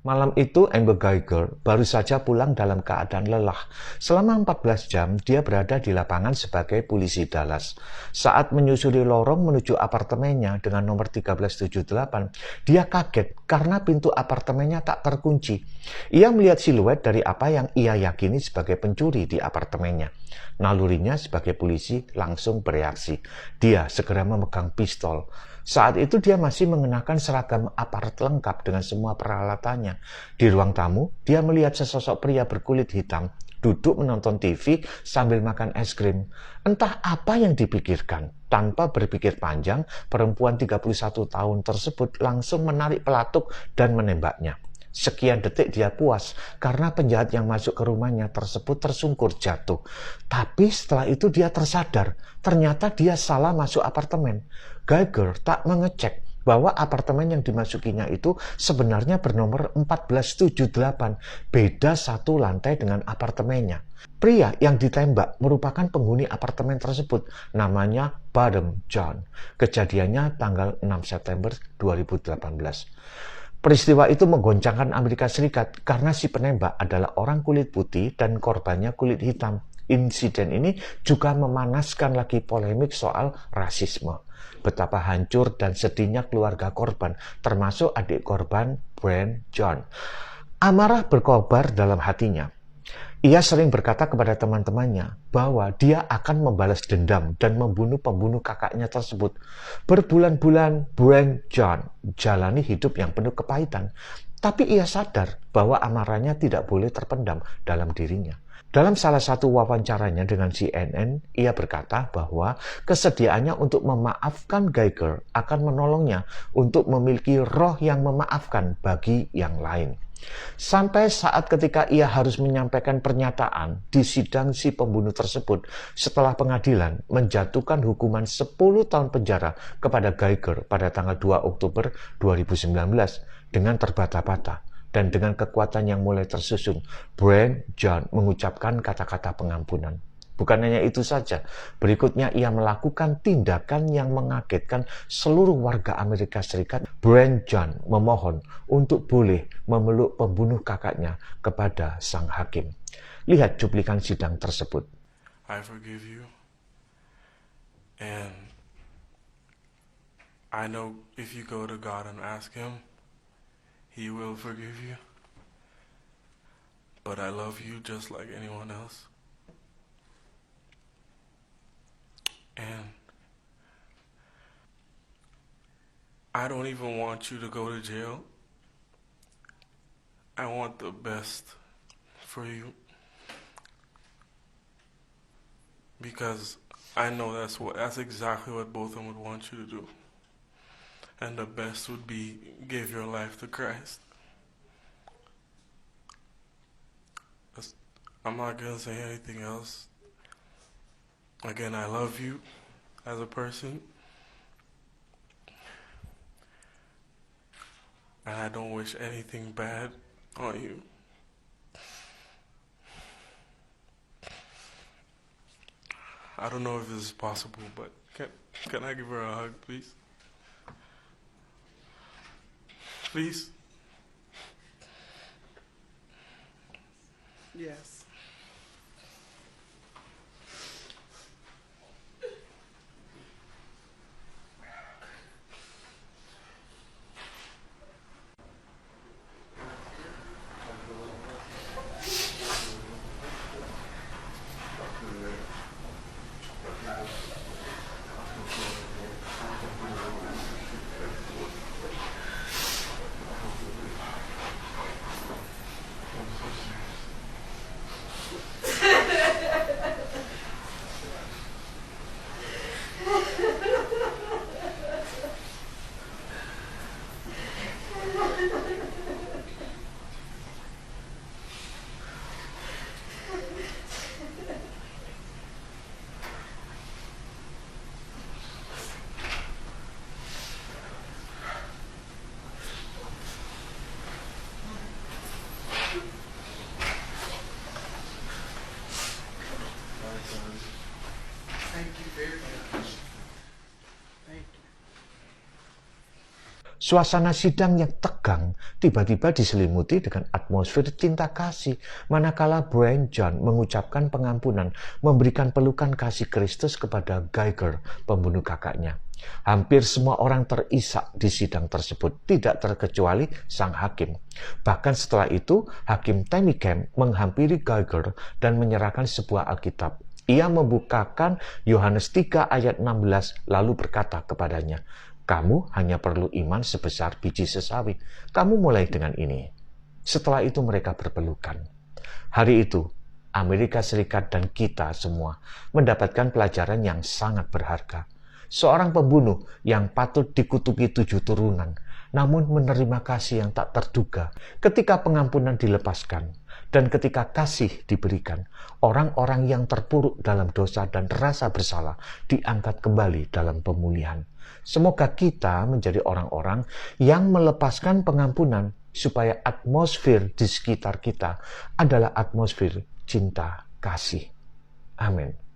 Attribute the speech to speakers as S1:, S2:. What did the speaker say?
S1: Malam itu Amber Geiger baru saja pulang dalam keadaan lelah. Selama 14 jam dia berada di lapangan sebagai polisi Dallas. Saat menyusuri lorong menuju apartemennya dengan nomor 1378, dia kaget karena pintu apartemennya tak terkunci. Ia melihat siluet dari apa yang ia yakini sebagai pencuri di apartemennya. Nalurinya sebagai polisi langsung bereaksi. Dia segera memegang pistol. Saat itu dia masih mengenakan seragam aparat lengkap dengan semua peralatannya. Di ruang tamu, dia melihat sesosok pria berkulit hitam duduk menonton TV sambil makan es krim. Entah apa yang dipikirkan. Tanpa berpikir panjang, perempuan 31 tahun tersebut langsung menarik pelatuk dan menembaknya. Sekian detik dia puas karena penjahat yang masuk ke rumahnya tersebut tersungkur jatuh. Tapi setelah itu dia tersadar, ternyata dia salah masuk apartemen. Geiger tak mengecek bahwa apartemen yang dimasukinya itu sebenarnya bernomor 1478, beda satu lantai dengan apartemennya. Pria yang ditembak merupakan penghuni apartemen tersebut, namanya Bottom John. Kejadiannya tanggal 6 September 2018. Peristiwa itu menggoncangkan Amerika Serikat karena si penembak adalah orang kulit putih dan korbannya kulit hitam. Insiden ini juga memanaskan lagi polemik soal rasisme. Betapa hancur dan sedihnya keluarga korban, termasuk adik korban, Brian John. Amarah berkobar dalam hatinya. Ia sering berkata kepada teman-temannya bahwa dia akan membalas dendam dan membunuh pembunuh kakaknya tersebut. Berbulan-bulan, Brian John jalani hidup yang penuh kepahitan. Tapi ia sadar bahwa amarahnya tidak boleh terpendam dalam dirinya. Dalam salah satu wawancaranya dengan CNN, ia berkata bahwa kesediaannya untuk memaafkan Geiger akan menolongnya untuk memiliki roh yang memaafkan bagi yang lain. Sampai saat ketika ia harus menyampaikan pernyataan di sidang si pembunuh tersebut setelah pengadilan menjatuhkan hukuman 10 tahun penjara kepada Geiger pada tanggal 2 Oktober 2019 dengan terbata-bata dan dengan kekuatan yang mulai tersusun, Brian John mengucapkan kata-kata pengampunan. Bukan hanya itu saja, berikutnya ia melakukan tindakan yang mengagetkan seluruh warga Amerika Serikat. Brian John memohon untuk boleh memeluk pembunuh kakaknya kepada sang hakim. Lihat cuplikan sidang tersebut.
S2: I forgive you, and I know if you go to God and ask Him, He will forgive you. But I love you just like anyone else. And I don't even want you to go to jail. I want the best for you. Because I know that's exactly what both of them would want you to do. And the best would be give your life to Christ. I'm not gonna say anything else. Again, I love you as a person, and I don't wish anything bad on you. I don't know if this is possible, but can I give her a hug, please? Please?
S3: Yes.
S1: Suasana sidang yang tegang tiba-tiba diselimuti dengan atmosfer cinta kasih, manakala Brian John mengucapkan pengampunan, memberikan pelukan kasih Kristus kepada Geiger, pembunuh kakaknya. Hampir semua orang terisak di sidang tersebut, tidak terkecuali sang hakim. Bahkan setelah itu, Hakim Tammy Kemp menghampiri Geiger dan menyerahkan sebuah Alkitab. Ia membukakan Yohanes 3 ayat 16 lalu berkata kepadanya, "Kamu hanya perlu iman sebesar biji sesawi. Kamu mulai dengan ini." Setelah itu mereka berpelukan. Hari itu, Amerika Serikat dan kita semua mendapatkan pelajaran yang sangat berharga. Seorang pembunuh yang patut dikutuki 7 turunan, namun menerima kasih yang tak terduga ketika pengampunan dilepaskan. Dan ketika kasih diberikan, orang-orang yang terpuruk dalam dosa dan rasa bersalah diangkat kembali dalam pemulihan. Semoga kita menjadi orang-orang yang melepaskan pengampunan supaya atmosfer di sekitar kita adalah atmosfer cinta kasih. Amin.